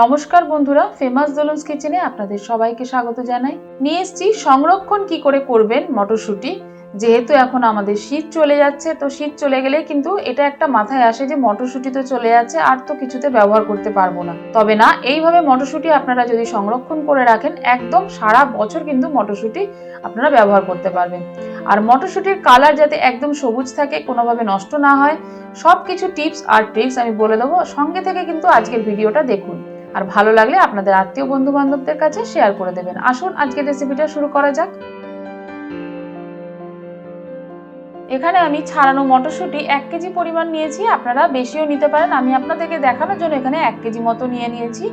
নমস্কার বন্ধুরা, ফেমাস দোলনস কিচেনে আপনাদের সবাইকে স্বাগত জানাই। নিয়ে এসেছি সংরক্ষণ কি করে করবেন মটরশুঁটি। যেহেতু এখন আমাদের শীত চলে যাচ্ছে, তো শীত চলে গেলে কিন্তু এটা একটা মাথায় আসে যে মটরশুঁটি তো চলে যাচ্ছে, আর তো কিছুতে ব্যবহার করতে পারবো না। তবে না, এইভাবে মটরশুঁটি আপনারা যদি সংরক্ষণ করে রাখেন, একদম সারা বছর কিন্তু মটরশুঁটি আপনারা ব্যবহার করতে পারবেন। আর মটরশুঁটির কালার যাতে একদম সবুজ থাকে, কোনোভাবে নষ্ট না হয়, সবকিছু টিপস আর ট্রিক্স আমি বলে দেবো। সঙ্গে থেকে কিন্তু আজকের ভিডিওটা দেখুন, আর ভালো লাগলে আপনাদের আত্মীয় বন্ধু বান্ধবদের কাছে শেয়ার করে দেবেন। আসুন আজকের রেসিপিটা শুরু করা যাক। এখানে আমি ছাড়ানো মটরশুঁটি 1 কেজি পরিমাণ নিয়েছি, আপনারা বেশিও নিতে পারেন। আমি আপনাদেরকে দেখানোর জন্য এখানে 1 কেজি মতো নিয়েছি।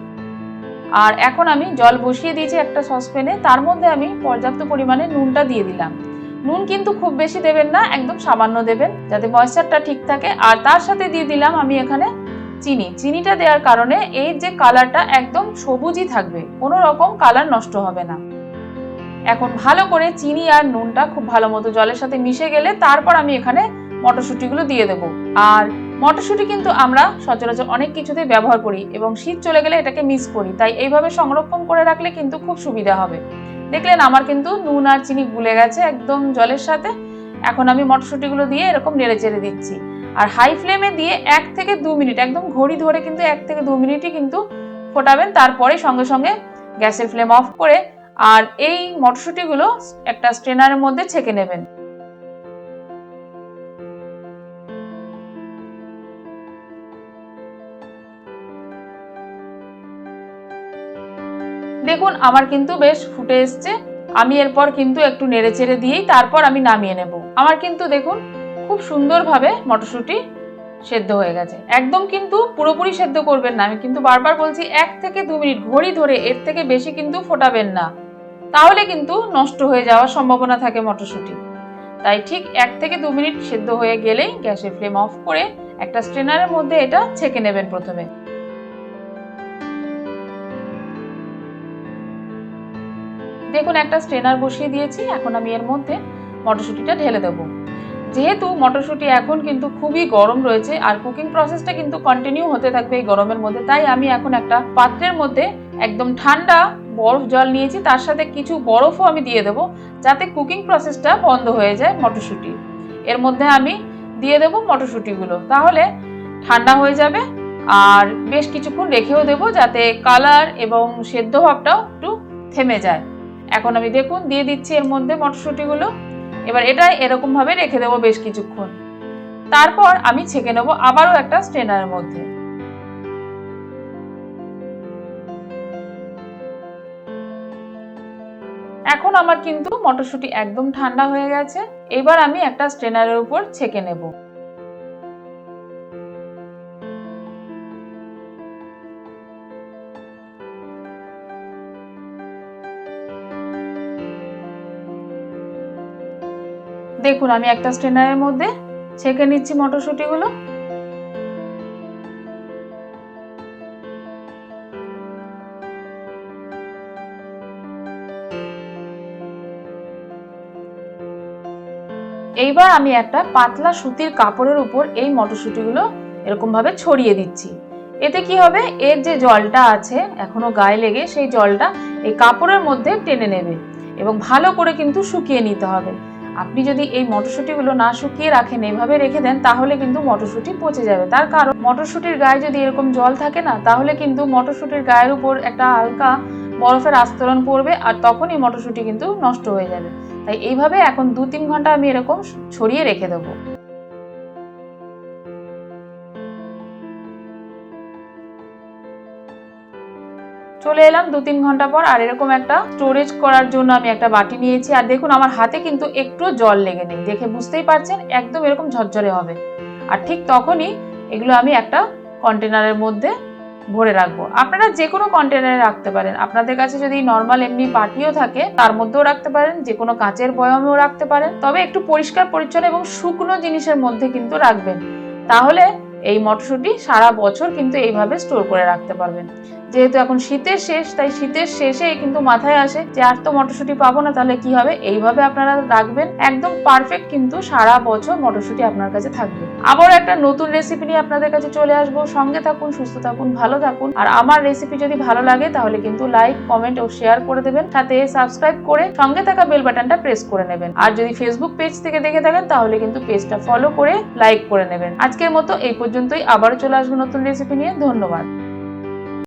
আর এখন আমি জল বসিয়ে দিয়েছি একটা সসপ্যানে, তার মধ্যে আমি পর্যাপ্ত পরিমাণে নুনটা দিয়ে দিলাম। নুন কিন্তু খুব বেশি দেবেন না, একদম সামান্য দেবেন যাতে ময়েশ্চারটা ঠিক থাকে। আর তার সাথে দিয়ে দিলাম আমি এখানে চিনিটা দেওয়ার কারণে এর যে কালারটা একদম সবুজই থাকবে, কোনো রকম কালার নষ্ট হবে না। এখন ভালো করে চিনি আর নুনটা খুব ভালো মতো জলের সাথে মিশে গেলে তারপর আমি এখানে মটরশুঁটিগুলো দিয়ে দেবো। আর মটরশুঁটি কিন্তু আমরা সচরাচর অনেক কিছুতে ব্যবহার করি এবং শীত চলে গেলে এটাকে মিস করি, তাই এইভাবে সংরক্ষণ করে রাখলে কিন্তু খুব সুবিধা হবে। দেখলেন আমার কিন্তু নুন আর চিনি গুলে গেছে একদম জলের সাথে। এখন আমি মটরশুঁটিগুলো দিয়ে এরকম নেড়ে চেড়ে দিচ্ছি। আর হাই ফ্লেমে দিয়ে 1 থেকে 2 মিনিট, একদম ঘড়ি ধরে কিন্তু 1 থেকে 2 মিনিটই কিন্তু ফোটাবেন। তারপরে সঙ্গে সঙ্গে গ্যাসের ফ্লেম অফ করে আর এই মটরশুঁটিগুলো একটা স্ট্রেনারের মধ্যে ছেঁকে নেবেন। দেখুন আমার কিন্তু বেশ ফুটে এসছে। আমি এরপর কিন্তু একটু নেড়ে চেড়ে দিয়েই তারপর আমি নামিয়ে নেব। আমার কিন্তু দেখুন খুব সুন্দরভাবে মটরশুঁটি সেদ্ধ হয়ে গেছে। একদম কিন্তু পুরোপুরি সেদ্ধ করবেন না, আমি কিন্তু বারবার বলছি 1 থেকে 2 মিনিট ঘড়ি ধরে, এর থেকে বেশি কিন্তু ফোটাবেন না, তাহলে কিন্তু নষ্ট হয়ে যাওয়ার সম্ভাবনা থাকে মটরশুঁটি। তাই ঠিক 1 থেকে 2 মিনিট সেদ্ধ হয়ে গেলেই গ্যাসের ফ্লেম অফ করে একটা স্ট্রেনারের মধ্যে এটা ছেঁকে নেবেন প্রথমে। দেখুন একটা স্ট্রেনার বসিয়ে দিয়েছি, এখন আমি এর মধ্যে মটরশুঁটিটা ঢেলে দেব। যেহেতু মটরশুঁটি এখন কিন্তু খুবই গরম রয়েছে আর কুকিং প্রসেসটা কিন্তু কন্টিনিউ হতে থাকবে এই গরমের মধ্যে, তাই আমি এখন একটা পাত্রের মধ্যে একদম ঠান্ডা বরফ জল নিয়েছি, তার সাথে কিছু বরফও আমি দিয়ে দেবো যাতে কুকিং প্রসেসটা বন্ধ হয়ে যায় মটরশুঁটি। এর মধ্যে আমি দিয়ে দেবো মটরশুঁটিগুলো, তাহলে ঠান্ডা হয়ে যাবে। আর বেশ কিছুক্ষণ রেখেও দেবো যাতে কালার এবং সেদ্ধ ভাবটাও একটু থেমে যায়। এখন আমি দেখুন দিয়ে দিচ্ছি এর মধ্যে মটরশুঁটিগুলো। এবার এটা এরকম ভাবে রেখে দেবো বেশ কিছুক্ষণ। তারপর আমি ছেঁকে নেবো আবারও একটা স্ট্রেনারের মধ্যে। এখন আমার কিন্তু মটরশুঁটি একদম ঠান্ডা হয়ে গেছে। এবার আমি একটা স্ট্রেনারের উপর ছেঁকে নেব। দেখুন আমি একটা স্ট্রেনারের মধ্যে ছেঁকে নিচ্ছি মটরশুঁটিগুলো। এইবার আমি একটা পাতলা সুতির কাপড়ের উপর এই মটরশুঁটিগুলো এরকম ভাবে ছড়িয়ে দিচ্ছি। এতে কি হবে, এর যে জলটা আছে এখনো গায়ে লেগে, সেই জলটা এই কাপড়ের মধ্যে টেনে নেবে এবং ভালো করে কিন্তু শুকিয়ে নিতে হবে। আপনি যদি এই মটরশুঁটিগুলো না শুকিয়ে রাখেন, এইভাবে রেখে দেন, তাহলে কিন্তু মটরশুঁটি পচে যাবে। তার কারণ মটরশুঁটির গায়ে যদি এরকম জল থাকে না, তাহলে কিন্তু মটরশুঁটির গায়ের উপর একটা হালকা বরফের আস্তরণ পড়বে আর তখনই মটরশুঁটি কিন্তু নষ্ট হয়ে যাবে। তাই এইভাবে এখন 2-3 ঘন্টা আমি এরকম ছড়িয়ে রেখে দেবো। চলে এলাম 2-3 ঘন্টা পর, আর এরকম একটা স্টোরেজ করার জন্য আমি একটা বাটি নিয়েছি। আর দেখুন আমার হাতে কিন্তু একটু জল লেগে নেই, দেখে বুঝতেই পারছেন একদম এরকম ঝরঝরে হবে। আর ঠিক তখনই এগুলো আমি একটা কন্টেনারের মধ্যে ভরে রাখবো। আপনারা যে কোনো কন্টেনারে রাখতে পারেন, আপনাদের কাছে যদি নর্মাল এমনি বাটিও থাকে তার মধ্যেও রাখতে পারেন, যে কোনো কাঁচের বয়ামেও রাখতে পারেন। তবে একটু পরিষ্কার পরিচ্ছন্ন এবং শুকনো জিনিসের মধ্যে কিন্তু রাখবেন, তাহলে এই মটরশুঁটি সারা বছর কিন্তু এইভাবে স্টোর করে রাখতে পারবেন। যেহেতু এখন শীতের শেষ, তাই শীতের শেষেই কিন্তু মাথায় আসে যে আর তো মটরশুঁটি পাবো না, তাহলে কি হবে। এইভাবে আপনারা রাখবেন, একদম পারফেক্ট কিন্তু সারা বছর মটরশুঁটি আপনার কাছে থাকবে। আবার একটা নতুন রেসিপি নিয়ে আপনাদের কাছে চলে আসবো। সঙ্গে থাকুন, সুস্থ থাকুন, ভালো থাকুন। আর আমার রেসিপি যদি ভালো লাগে তাহলে কিন্তু লাইক, কমেন্ট ও শেয়ার করে দেবেন, সাথে সাবস্ক্রাইব করে সঙ্গে থাকা বেল বাটনটা প্রেস করে নেবেন। আর যদি ফেসবুক পেজ থেকে দেখে থাকেন তাহলে কিন্তু পেজটা ফলো করে লাইক করে নেবেন। আজকের মতো এই পর্যন্তই, আবারও চলে আসবো নতুন রেসিপি নিয়ে। ধন্যবাদ।